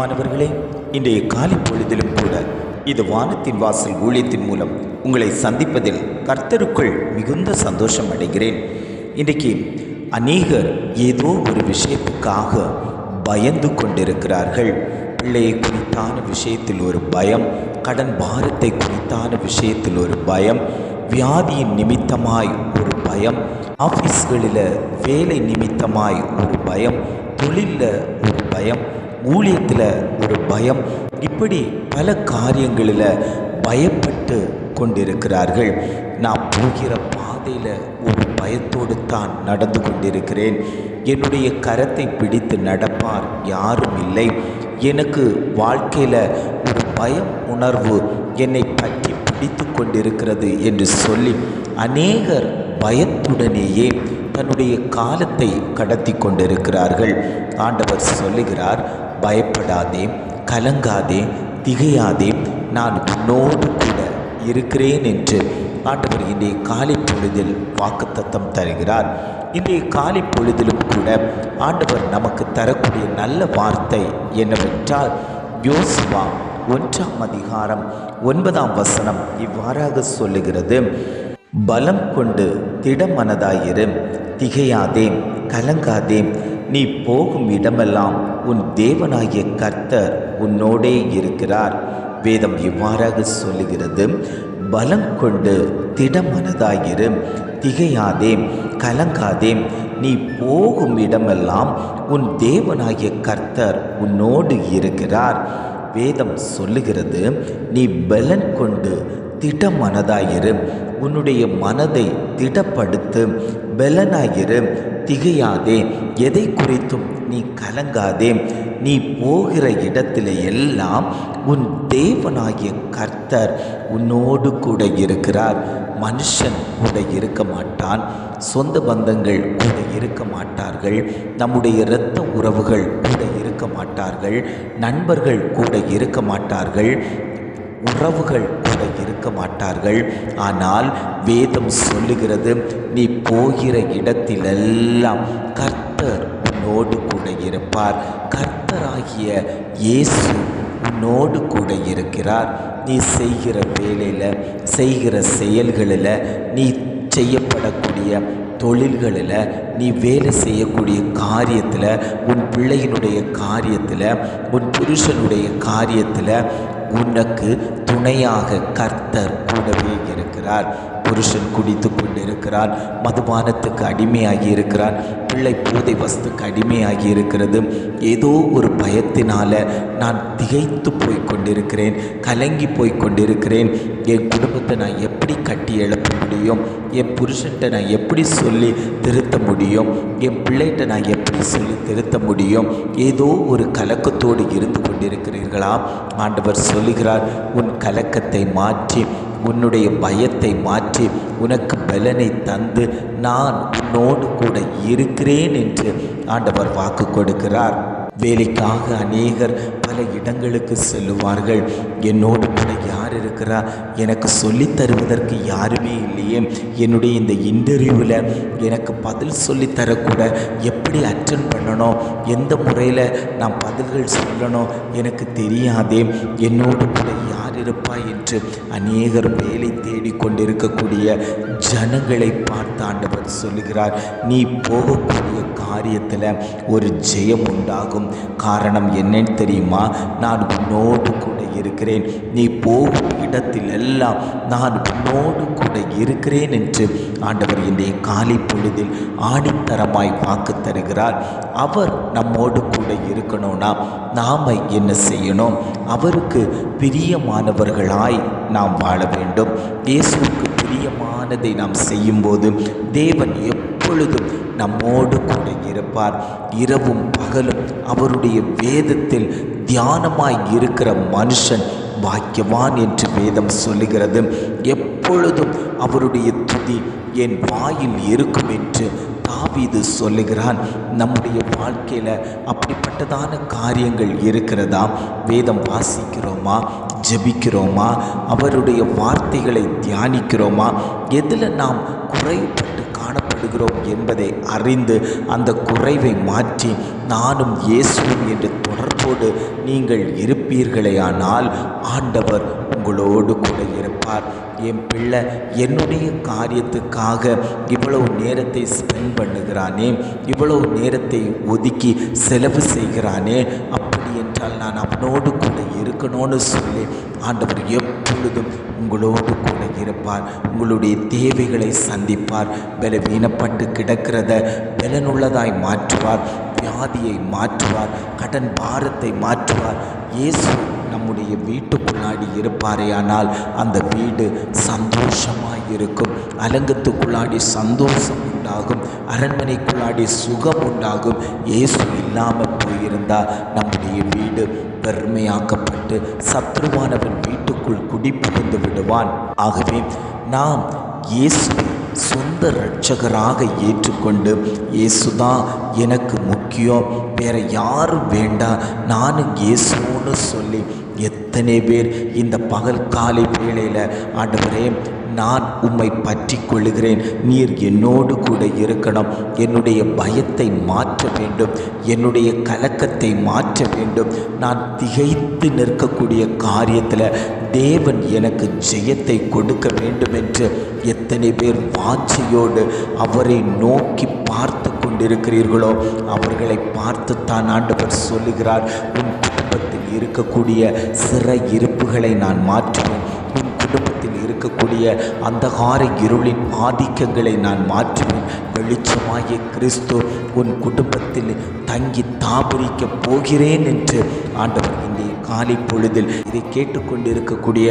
பிரியமானவர்களே, இன்றைய காலை பொழுதிலும் கூட இது வானத்தின் வாசல் ஊழியத்தின் மூலம் உங்களை சந்திப்பதில் கர்த்தருக்குள் மிகுந்த சந்தோஷம் அடைகிறேன். இன்றைக்கு அநேகர் ஏதோ ஒரு விஷயத்துக்காக பயந்து கொண்டிருக்கிறார்கள். பிள்ளையை குறித்தான விஷயத்தில் ஒரு பயம், கடன் பாரத்தை குறித்தான விஷயத்தில் ஒரு பயம், வியாதியின் நிமித்தமாய் ஒரு பயம், ஆஃபீஸ்களில் வேலை நிமித்தமாய் ஒரு பயம், தொழிலில் ஒரு பயம், ஊழியத்தில் ஒரு பயம், இப்படி பல காரியங்களில் பயப்பட்டு கொண்டிருக்கிறார்கள். நான் போகிற பாதையில் ஒரு பயத்தோடு தான் நடந்து கொண்டிருக்கிறேன். என்னுடைய கரத்தை பிடித்து நடப்பார் யாரும் இல்லை. எனக்கு வாழ்க்கையில் ஒரு பயம் உணர்வு என்னை பற்றி பிடித்து கொண்டிருக்கிறது என்று சொல்லி அநேகர் பயத்துடனேயே தன்னுடைய காலத்தை கடத்தி கொண்டிருக்கிறார்கள். ஆண்டவர் சொல்லுகிறார், பயப்படாதே, கலங்காதே, திகையாதே, நான் உன்னோடு கூட இருக்கிறேன் என்று ஆண்டவர் இன்றைய காலை பொழுதில் வாக்குத்தத்தம் தருகிறார். இன்றைய காலை பொழுதிலும் கூட ஆண்டவர் நமக்கு தரக்கூடிய நல்ல வார்த்தை என்னவென்றால், யோசுவா 1ஆம் அதிகாரம் 9ஆம் வசனம் இவ்வாறாக சொல்லுகிறது, பலம் கொண்டு திடமனதாயிரு, திகையாதே, கலங்காதே, நீ போகும் இடமெல்லாம் உன் தேவனாகிய கர்த்தர் உன்னோடே இருக்கிறார். வேதம் இவ்வாறாக சொல்லுகிறது, பலம் கொண்டு திடமனதாயிரு, திகையாதே, கலங்காதே, நீ போகும் இடமெல்லாம் உன் தேவனாகிய கர்த்தர் உன்னோடு இருக்கிறார். வேதம் சொல்லுகிறது, நீ பலன் கொண்டு திடமனதாயிரு, உன்னுடைய மனதை திடப்படுத்து, பலனாயிரு, திகையாதே, எதை குறித்தும் நீ கலங்காதே, நீ போகிற இடத்திலே எல்லாம் உன் தேவனாகிய கர்த்தர் உன்னோடு கூட இருக்கிறார். மனுஷன் கூட இருக்க மாட்டான், சொந்த பந்தங்கள் கூட இருக்க மாட்டார்கள், நம்முடைய இரத்த உறவுகள் கூட இருக்க மாட்டார்கள், நண்பர்கள் கூட இருக்க மாட்டார்கள், உறவுகள் கூட இருக்க மாட்டார்கள். ஆனால் வேதம் சொல்லுகிறது, நீ போகிற இடத்திலெல்லாம் கர்த்தர் உன்னோடு கூட இருப்பார். கர்த்தராகிய இயேசு உன்னோடு கூட இருக்கிறார். நீ செய்கிற வேலையில், செய்கிற செயல்களில், நீ செய்யப்படக்கூடிய தொழில்களில், நீ வேலை செய்யக்கூடிய காரியத்தில், உன் பிள்ளையினுடைய காரியத்தில், உன் புருஷனுடைய காரியத்தில் உனக்கு துணையாக கர்த்தர் கூடவே இருக்கிறார். புருஷன் குடித்து கொண்டு இருக்கிறார், மதுபானத்துக்கு அடிமையாகி இருக்கிறார், பிள்ளை போதை வஸ்துக்கு அடிமையாகி இருக்கிறது. ஏதோ ஒரு பயத்தினால நான் திகைத்து போய் கொண்டிருக்கிறேன், கலங்கி போய் கொண்டிருக்கிறேன். என் குடும்பத்தை நான் எப்படி கட்டி எழுப்ப முடியும்? என் புருஷன்கிட்ட நான் எப்படி சொல்லி திருத்த முடியும்? என் பிள்ளைகிட்ட நான் எப்படி சொல்லி திருத்த முடியும்? ஏதோ ஒரு கலக்கத்தோடு இருந்து கொண்டிருக்கிறீர்களா? ஆண்டவர் சொல்லுகிறார், உன் கலக்கத்தை மாற்றி, உன்னுடைய பயத்தை மாற்றி, உனக்கு பலனை தந்து நான் உன்னோடு கூட இருக்கிறேன் என்று ஆண்டவர் வாக்கு கொடுக்கிறார். வேலைக்காக அநேகர் பல இடங்களுக்கு செல்லுவார்கள். என்னோடு கூட யார் இருக்கிறா? எனக்கு சொல்லித் தருவதற்கு யாருமே இல்லையே. என்னுடைய இந்த இன்டர்வியூவில் எனக்கு பதில் சொல்லித்தரக்கூட எப்படி அட்டென்ட் பண்ணணும், எந்த முறையில் நான் பதில்கள் சொல்லணும் எனக்கு தெரியாதே. என்னோடு கூட யார் இருப்பா என்று அநேகர் வேலை தேடி கொண்டிருக்கக்கூடிய ஜனங்களை பார்த்து ஆண்டவர் சொல்லுகிறார், நீ போகக்கூடிய காரியத்தில் ஒரு ஜெயம் உண்டாகும். காரணம் என்னன்னு தெரியுமா? நான் உன்னோடு கூட இருக்கிறேன். நீ போகும் இடத்தில் எல்லாம் நான் உன்னோடு கூட இருக்கிறேன் என்று ஆண்டவர் இன்றைய காலை பொழுதில் ஆணித்தரமாய் வாக்கு தருகிறார். அவர் நம்மோடு கூட இருக்கணும்னா நாம் என்ன செய்யணும்? அவருக்கு பிரியமானவர்களாய் நாம் வாழ வேண்டும். இயேசுவுக்கு பிரியமானதை நாம் செய்யும்போது தேவன் எப்பொழுதும் நம்மோடு கூட இருப்பார். இரவும் பகலும் அவருடைய வேதத்தில் தியானமாய் இருக்கிற மனுஷன் பாக்கியவான் என்று வேதம் சொல்லுகிறது. எப்பொழுதும் அவருடைய துதி என் வாயில் இருக்கும் என்று தாவீது சொல்லுகிறான். நம்முடைய வாழ்க்கையில் அப்படிப்பட்டதான காரியங்கள் இருக்கிறதா? வேதம் வாசிக்கிறோமா? ஜெபிக்கிறோமா? அவருடைய வார்த்தைகளை தியானிக்கிறோமா? எதில் நாம் குறைபட்டு காணப்படும் கஷ்டப்படுகிறோம் என்பதை அறிந்து அந்த குறைவை மாற்றி நானும் இயேசுவும் என்று தொடர்போடு நீங்கள் இருப்பீர்களேயானால் ஆண்டவர் உங்களோடு கூட இருப்பார். என் பிள்ளை என்னுடைய காரியத்துக்காக இவ்வளவு நேரத்தை ஸ்பெண்ட் பண்ணுகிறானே, இவ்வளவு நேரத்தை ஒதுக்கி செலவு செய்கிறானே, அப்படி என்றால் நான் அவனோடு கூட இருக்கணும்னு சொல்லி ஆண்டவர் எப்பொழுதும் உங்களோடு கூட இருப்பார். உங்களுடைய தேவைகளை சந்திப்பார். பலவீனப்பட்டு கிடக்கிறத பலனுள்ளதாய் மாற்றுவார். வியாதியை மாற்றுவார். கடன் பாரத்தை மாற்றுவார். இயேசு நம்முடைய வீட்டுக்குள்ளாடி இருப்பாரே ஆனால் அந்த வீடு சந்தோஷமாய் இருக்கும். அலங்கத்துக்குள்ளாடி சந்தோஷம் உண்டாகும். அரண்மனைக்குள்ளாடி சுகம் உண்டாகும். இயேசு இல்லாமல் போயிருந்தால் நம்முடைய வீடு பெருமையாக்கப்பட்டு சத்ருவானவன் வீட்டுக்குள் குடிபுகுந்து விடுவான். ஆகவே நாம் இயேசுவை சொந்த இரட்சகராக ஏற்றுக்கொண்டு இயேசுதான் எனக்கு முக்கியம், வேற யாரும் வேண்டாம், நானும் இயேசுன்னு சொல்லி எத்தனை பேர் இந்த பகல் காலை வேளையில் ஆண்டவரே நான் உம்மை பற்றி கொள்ளுகிறேன், நீர் என்னோடு கூட இருக்கணும், என்னுடைய பயத்தை மாற்ற வேண்டும், என்னுடைய கலக்கத்தை மாற்ற வேண்டும், நான் திகைத்து நிற்கக்கூடிய காரியத்தில் தேவன் எனக்கு ஜெயத்தை கொடுக்க வேண்டும் என்று எத்தனை பேர் வாஞ்சையோடு அவரை நோக்கி பார்த்து கொண்டிருக்கிறீர்களோ அவர்களை பார்த்து தான் ஆண்டவர் சொல்லுகிறார், உன் குடும்பத்தில் இருக்கக்கூடிய சிறை இருப்புகளை நான் மாற்றுவேன், உன் குடும்பத்தில் இருக்கக்கூடிய அந்தகார இருளின் ஆதிக்கங்களை நான் மாற்றுவேன், வெளிச்சமாகிய கிறிஸ்து உன் குடும்பத்தில் தங்கி தாபரிக்க போகிறேன் என்று ஆண்டவர் இன்றைய காலை பொழுதில் இதை கேட்டுக்கொண்டிருக்கக்கூடிய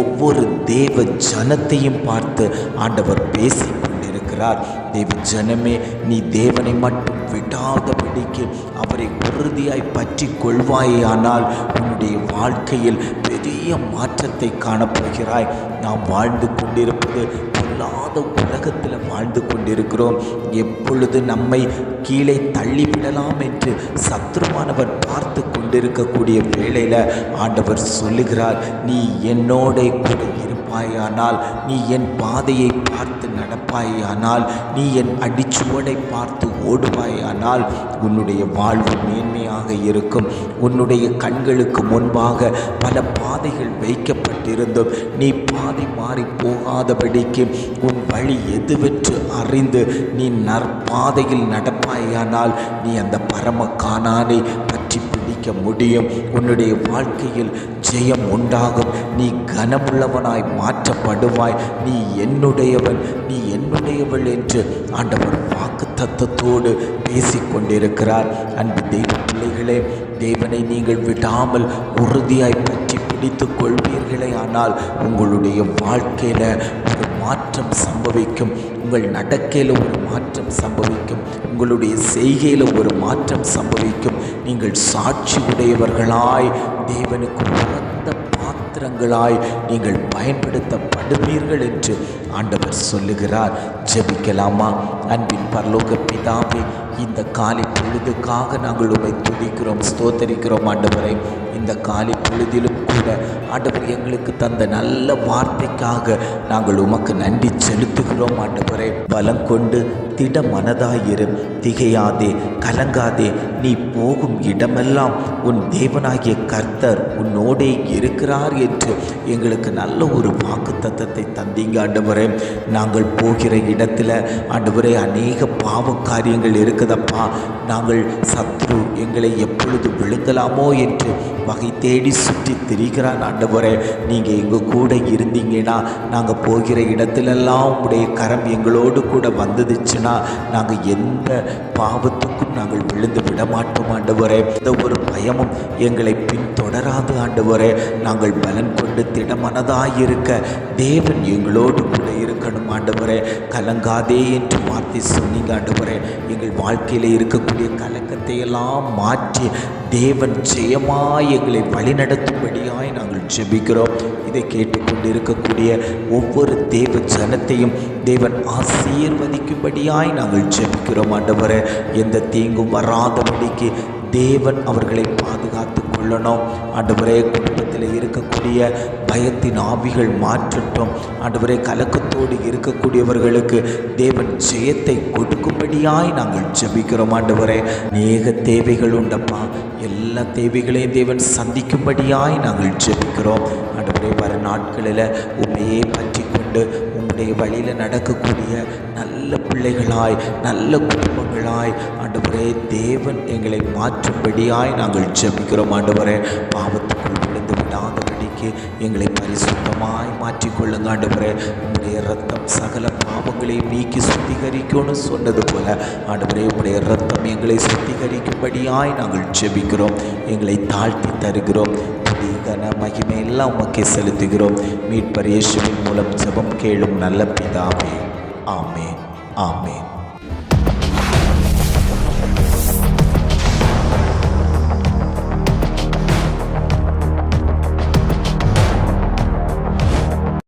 ஒவ்வொரு தேவ ஜனத்தையும் பார்த்து ஆண்டவர் பேசி கொண்டிருக்கிறார். தேவ ஜனமே, நீ தேவனை மட்டும் விடாதபடிக்கு அவரை உறுதியாய் பற்றி கொள்வாயானால் உன்னுடைய வாழ்க்கையில் பெரிய மாற்றத்தை காணப்போகிறாய். நாம் வாழ்ந்து கொண்டிருப்பது பொல்லாத உலகத்தில் வாழ்ந்து கொண்டிருக்கிறோம். எப்பொழுது நம்மை கீழே தள்ளிவிடலாம் என்று சத்ருவானவர் பார்த்து கொண்டிருக்கக்கூடிய வேளையில் ஆண்டவர் சொல்லுகிறார், நீ என்னோட கூட இருப்பாயானால், நீ என் பாதையை பார்த்து நடப்பாயானால், நீ என் அடிச்சுவடை பார்த்து ஓடுவாயானால் உன்னுடைய வாழ்வு மேன்மையாக இருக்கும். உன்னுடைய கண்களுக்கு முன்பாக பல பாதைகள் வைக்கப்பட்டிருந்தும் நீ பாதை மாறி போகாதபடிக்கு உன் வழி எதுவென்று அறிந்து நீ நற்பாதையில் நடப்பாயானால் நீ அந்த பரம கானானை பற்றி பிடிக்க முடியும். உன்னுடைய வாழ்க்கையில் ஜெயம் உண்டாகும். நீ கனமுள்ளவனாய் மாற்றப்படுவாய். நீ என்னுடையவன், நீ என்னுடையவள் என்று ஆண்டவர் வாக்கு தத்தத்தோடு பேசிக்கொண்டிருக்கிறார். அன்பு தெய்வ பிள்ளைகளே, தேவனை நீங்கள் விடாமல் உறுதியாய் பற்றி பிடித்து கொள்வீர்களே ஆனால் உங்களுடைய வாழ்க்கையில் ஒரு மாற்றம் சம்பவிக்கும். உங்கள் நடக்கையில் ஒரு மாற்றம் சம்பவிக்கும். உங்களுடைய செய்கையில் ஒரு மாற்றம் சம்பவிக்கும். நீங்கள் சாட்சி உடையவர்களாய் தேவனுக்கு உகந்த பாத்திரங்களாய் நீங்கள் பயன்படுத்தப்படுவீர்கள் என்று ஆண்டவர் சொல்லுகிறார். ஜெபிக்கலாமா? அன்பின் பரலோக பிதாவே, இந்த காலை பொழுதுக்காக நாங்கள் உம்மை துதிக்கிறோம், ஸ்தோத்தரிக்கிறோம். ஆண்டவரை, இந்த காலை பொழுதிலும் கூட ஆண்டவர் எங்களுக்கு தந்த நல்ல வார்த்தைக்காக நாங்கள் உமக்கு நன்றி செலுத்துகிறோம். ஆண்டவரை, பலம் கொண்டு திட மனதாயிரு, திகையாதே, கலங்காதே. நீ போகும் இடமெல்லாம் உன் தேவனாகிய கர்த்தர் உன்னோடே இருக்கிறார் என்று எங்களுக்கு நல்ல ஒரு வாக்கு தத்தத்தை தந்தீங்க. ஆண்டவரே, நாங்கள் போகிற இடத்துல ஆண்டவரே அநேக பாவ காரியங்கள் இருக்குதப்பா. நாங்கள் சத்ரு எங்களை எப்பொழுது விழுங்கலாமோ என்று வகை தேடி சுற்றி திரிகிறான். ஆண்டவரே, நீங்கள் எங்கள் கூட இருந்தீங்கன்னா, நாங்கள் போகிற இடத்திலெல்லாம் உங்களுடைய கரம் எங்களோடு கூட வந்ததுச்சுன்னா நாங்கள் எந்த பாவத்துக்கும் நாங்கள் விழுந்து விட மாட்டோம். ஆண்டவரே, எந்த ஒரு பயமும் எங்களை பின்தொடராது. ஆண்டவரே, நாங்கள் பலன் கொண்டு திடமனதாயிருக்க தேவன் எங்களோடு கூட இருக்கணும். ஆண்டவரே, கலங்காதே என்று வார்த்தை சொன்னீங்க. ஆண்டவரே, எங்கள் வாழ்க்கையில் இருக்கக்கூடிய கலக்கத்தை எல்லாம் மாற்றி தேவன் ஜெயமாய் எங்களை வழிநடத்தும்படியாய் நாங்கள் ஜெபிக்கிறோம். இதை கேட்டுக்கொண்டு இருக்கக்கூடிய ஒவ்வொரு தேவ ஜனத்தையும் தேவன் ஆசீர்வதிக்கும்படியாய் நாங்கள் ஜெபிக்கிறோம். ஆண்டவரே, எந்த தீங்கும் வராதபடிக்கு தேவன் அவர்களை பாதுகாத்து கொள்ளணும். ஆண்டவரே, குடும்பத்தில் இருதயத்தில் இருக்கக்கூடிய பயத்தின் ஆவிகள் மாற்றட்டும் ஆண்டவரே. கலக்கத்தோடு இருக்கக்கூடியவர்களுக்கு தேவன் ஜெயத்தை கொடுக்கும்படியாய் நாங்கள் ஜெபிக்கிறோம் ஆண்டவரே. அநேக தேவைகள் உண்டப்பா, எல்லா தேவைகளையும் தேவன் சந்திக்கும்படியாய் நாங்கள் ஜெபிக்கிறோம் ஆண்டவரே. வர நாட்களில் உண்மையே பற்றி கொண்டு உம்முடைய வழியில் நடக்கக்கூடிய நல்ல பிள்ளைகளாய், நல்ல குடும்பங்களாய் ஆண்டவரே தேவன் எங்களை மாற்றும்படியாய் நாங்கள் ஜெபிக்கிறோம் ஆண்டவரே. பாவத்துக்குள் விழுந்து விடாதபடிக்கு எங்களை பரிசுத்தமாய் மாற்றிக்கொள்ளுங்க ஆண்டவரே. உம்முடைய இரத்தம் சகல பாவங்களையும் நீக்கி சுத்திகரிக்கும்னு சொன்னது போல ஆண்டவரே, உம்முடைய இரத்தம் எங்களை சுத்திகரிக்கும்படியாய் நாங்கள் ஜெபிக்கிறோம். எங்களை தாழ்த்தி தருகிறோம். கன மகிமை எல்லாம் உமக்கே செலுத்துகிறோம். மீட்பர் இயேசுவின் மூலம் ஜெபம் கேளும் நல்ல பிதாவே. ஆமென், ஆமென்.